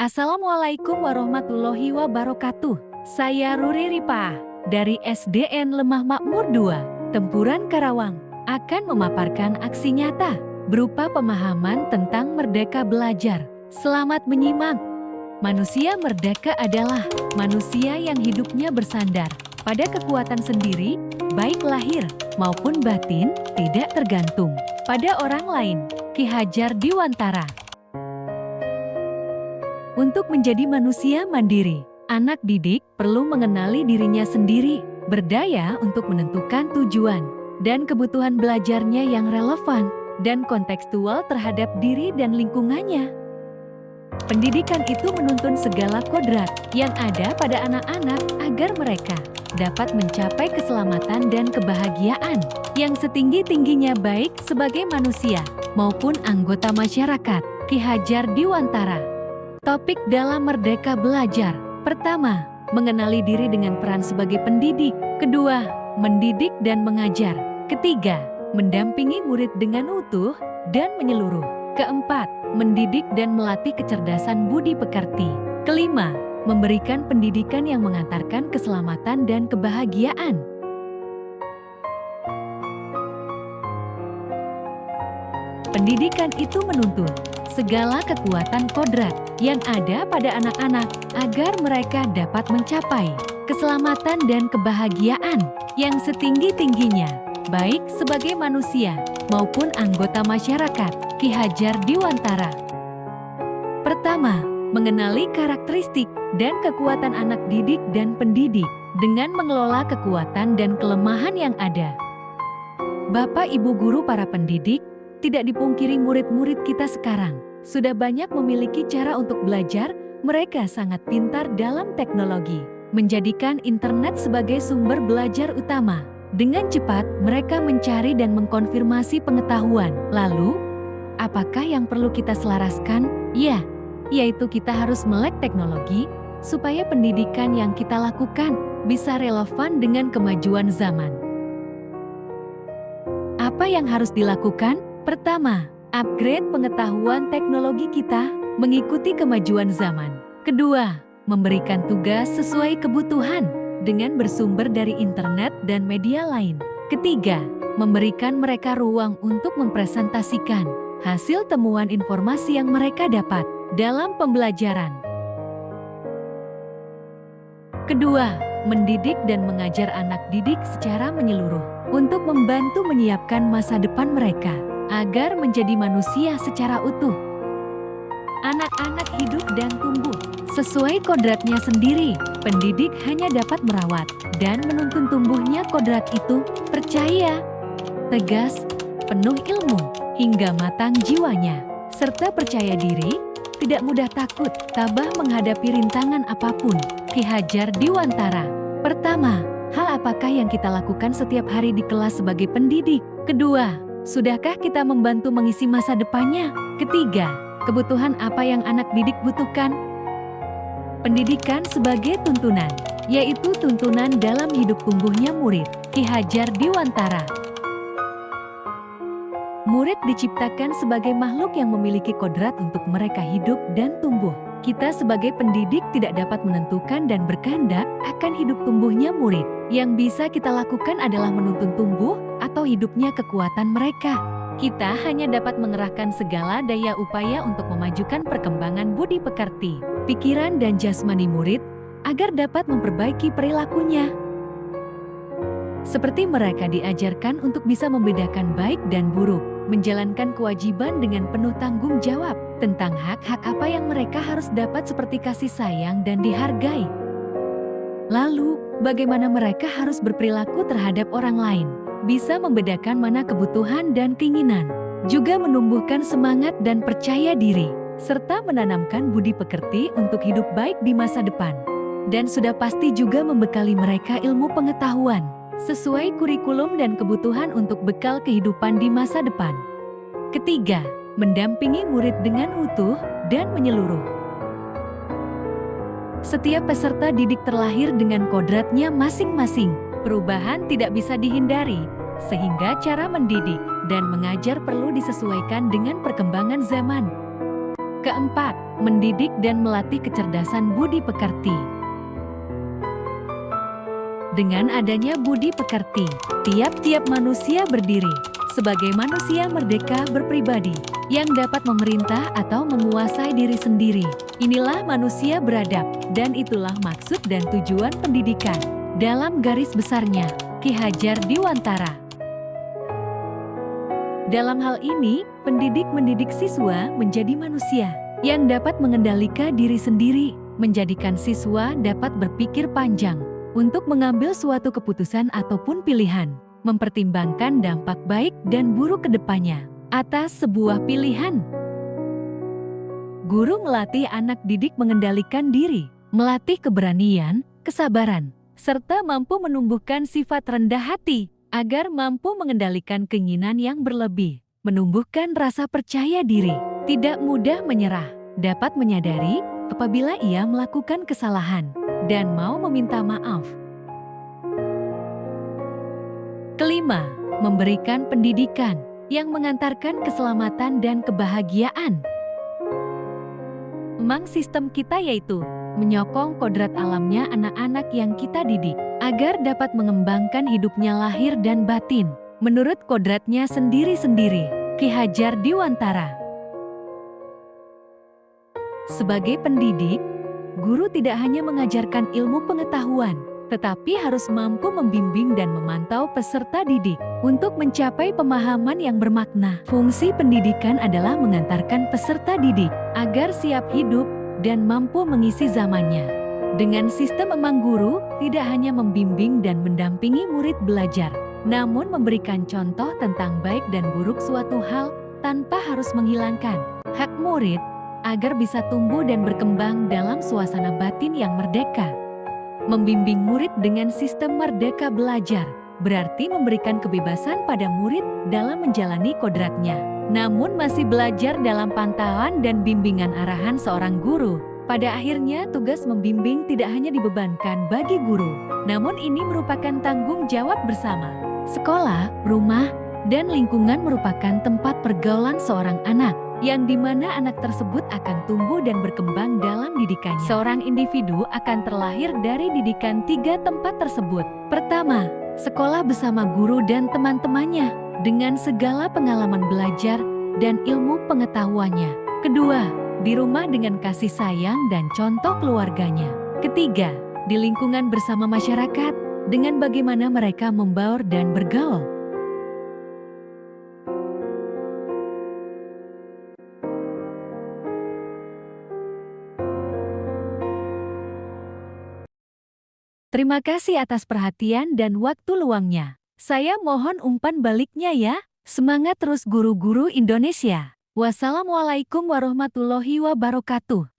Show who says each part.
Speaker 1: Assalamualaikum warahmatullahi wabarakatuh. Saya Ruri Ripah dari SDN Lemah Makmur 2, Tempuran Karawang, akan memaparkan aksi nyata berupa pemahaman tentang merdeka belajar. Selamat menyimak. Manusia merdeka adalah manusia yang hidupnya bersandar pada kekuatan sendiri, baik lahir maupun batin, tidak tergantung pada orang lain. Ki Hajar Dewantara. Untuk menjadi manusia mandiri, anak didik perlu mengenali dirinya sendiri, berdaya untuk menentukan tujuan dan kebutuhan belajarnya yang relevan dan kontekstual terhadap diri dan lingkungannya. Pendidikan itu menuntun segala kodrat yang ada pada anak-anak agar mereka dapat mencapai keselamatan dan kebahagiaan yang setinggi-tingginya baik sebagai manusia maupun anggota masyarakat. Ki Hajar Dewantara. Topik dalam Merdeka Belajar. Pertama, mengenali diri dengan peran sebagai pendidik. Kedua, mendidik dan mengajar. Ketiga, mendampingi murid dengan utuh dan menyeluruh. Keempat, mendidik dan melatih kecerdasan budi pekerti. Kelima, memberikan pendidikan yang mengantarkan keselamatan dan kebahagiaan. Pendidikan itu menuntun segala kekuatan kodrat yang ada pada anak-anak agar mereka dapat mencapai keselamatan dan kebahagiaan yang setinggi-tingginya, baik sebagai manusia maupun anggota masyarakat. Ki Hajar Dewantara. Pertama, mengenali karakteristik dan kekuatan anak didik dan pendidik dengan mengelola kekuatan dan kelemahan yang ada. Bapak, Ibu guru, para pendidik, tidak dipungkiri murid-murid kita sekarang sudah banyak memiliki cara untuk belajar. Mereka sangat pintar dalam teknologi, menjadikan internet sebagai sumber belajar utama. Dengan cepat, mereka mencari dan mengkonfirmasi pengetahuan. Lalu, apakah yang perlu kita selaraskan? Ya, yaitu kita harus melek teknologi supaya pendidikan yang kita lakukan bisa relevan dengan kemajuan zaman. Apa yang harus dilakukan? Pertama, upgrade pengetahuan teknologi kita mengikuti kemajuan zaman. Kedua, memberikan tugas sesuai kebutuhan dengan bersumber dari internet dan media lain. Ketiga, memberikan mereka ruang untuk mempresentasikan hasil temuan informasi yang mereka dapat dalam pembelajaran. Kedua, mendidik dan mengajar anak didik secara menyeluruh untuk membantu menyiapkan masa depan mereka agar menjadi manusia secara utuh. Anak-anak hidup dan tumbuh sesuai kodratnya sendiri. Pendidik hanya dapat merawat dan menuntun tumbuhnya kodrat itu, percaya, tegas, penuh ilmu, hingga matang jiwanya, serta percaya diri, tidak mudah takut, tabah menghadapi rintangan apapun. Ki Hajar Dewantara. Pertama, hal apakah yang kita lakukan setiap hari di kelas sebagai pendidik? Kedua, sudahkah kita membantu mengisi masa depannya? Ketiga, kebutuhan apa yang anak didik butuhkan? Pendidikan sebagai tuntunan, yaitu tuntunan dalam hidup tumbuhnya murid. Ki Hajar Dewantara. Murid diciptakan sebagai makhluk yang memiliki kodrat untuk mereka hidup dan tumbuh. Kita sebagai pendidik tidak dapat menentukan dan berkehendak akan hidup tumbuhnya murid. Yang bisa kita lakukan adalah menuntun tumbuh atau hidupnya kekuatan mereka. Kita hanya dapat mengerahkan segala daya upaya untuk memajukan perkembangan budi pekerti, pikiran dan jasmani murid agar dapat memperbaiki perilakunya. Seperti mereka diajarkan untuk bisa membedakan baik dan buruk, menjalankan kewajiban dengan penuh tanggung jawab tentang hak-hak apa yang mereka harus dapat seperti kasih sayang dan dihargai. Lalu, bagaimana mereka harus berperilaku terhadap orang lain, bisa membedakan mana kebutuhan dan keinginan, juga menumbuhkan semangat dan percaya diri, serta menanamkan budi pekerti untuk hidup baik di masa depan. Dan sudah pasti juga membekali mereka ilmu pengetahuan, sesuai kurikulum dan kebutuhan untuk bekal kehidupan di masa depan. Ketiga, mendampingi murid dengan utuh dan menyeluruh. Setiap peserta didik terlahir dengan kodratnya masing-masing. Perubahan tidak bisa dihindari, sehingga cara mendidik dan mengajar perlu disesuaikan dengan perkembangan zaman. Keempat, mendidik dan melatih kecerdasan budi pekerti. Dengan adanya budi pekerti, tiap-tiap manusia berdiri sebagai manusia merdeka berpribadi yang dapat memerintah atau menguasai diri sendiri. Inilah manusia beradab, dan itulah maksud dan tujuan pendidikan. Dalam garis besarnya, Ki Hajar Dewantara. Dalam hal ini, pendidik mendidik siswa menjadi manusia yang dapat mengendalikan diri sendiri, menjadikan siswa dapat berpikir panjang untuk mengambil suatu keputusan ataupun pilihan, mempertimbangkan dampak baik dan buruk ke depannya atas sebuah pilihan. Guru melatih anak didik mengendalikan diri, melatih keberanian, kesabaran, serta mampu menumbuhkan sifat rendah hati agar mampu mengendalikan keinginan yang berlebih, menumbuhkan rasa percaya diri, tidak mudah menyerah, dapat menyadari apabila ia melakukan kesalahan, dan mau meminta maaf. Kelima, memberikan pendidikan yang mengantarkan keselamatan dan kebahagiaan. Memang sistem kita yaitu menyokong kodrat alamnya anak-anak yang kita didik, agar dapat mengembangkan hidupnya lahir dan batin, menurut kodratnya sendiri-sendiri. Ki Hajar Dewantara. Sebagai pendidik, guru tidak hanya mengajarkan ilmu pengetahuan, tetapi harus mampu membimbing dan memantau peserta didik untuk mencapai pemahaman yang bermakna. Fungsi pendidikan adalah mengantarkan peserta didik agar siap hidup dan mampu mengisi zamannya. Dengan sistem Emang Guru, tidak hanya membimbing dan mendampingi murid belajar, namun memberikan contoh tentang baik dan buruk suatu hal tanpa harus menghilangkan hak murid, agar bisa tumbuh dan berkembang dalam suasana batin yang merdeka. Membimbing murid dengan sistem merdeka belajar berarti memberikan kebebasan pada murid dalam menjalani kodratnya, namun masih belajar dalam pantauan dan bimbingan arahan seorang guru. Pada akhirnya tugas membimbing tidak hanya dibebankan bagi guru, namun ini merupakan tanggung jawab bersama. Sekolah, rumah, dan lingkungan merupakan tempat pergaulan seorang anak, yang dimana anak tersebut akan tumbuh dan berkembang dalam didikannya. Seorang individu akan terlahir dari didikan tiga tempat tersebut. Pertama, sekolah bersama guru dan teman-temannya, dengan segala pengalaman belajar dan ilmu pengetahuannya. Kedua, di rumah dengan kasih sayang dan contoh keluarganya. Ketiga, di lingkungan bersama masyarakat, dengan bagaimana mereka membaur dan bergaul. Terima kasih atas perhatian dan waktu luangnya. Saya mohon umpan baliknya ya. Semangat terus guru-guru Indonesia. Wassalamualaikum warahmatullahi wabarakatuh.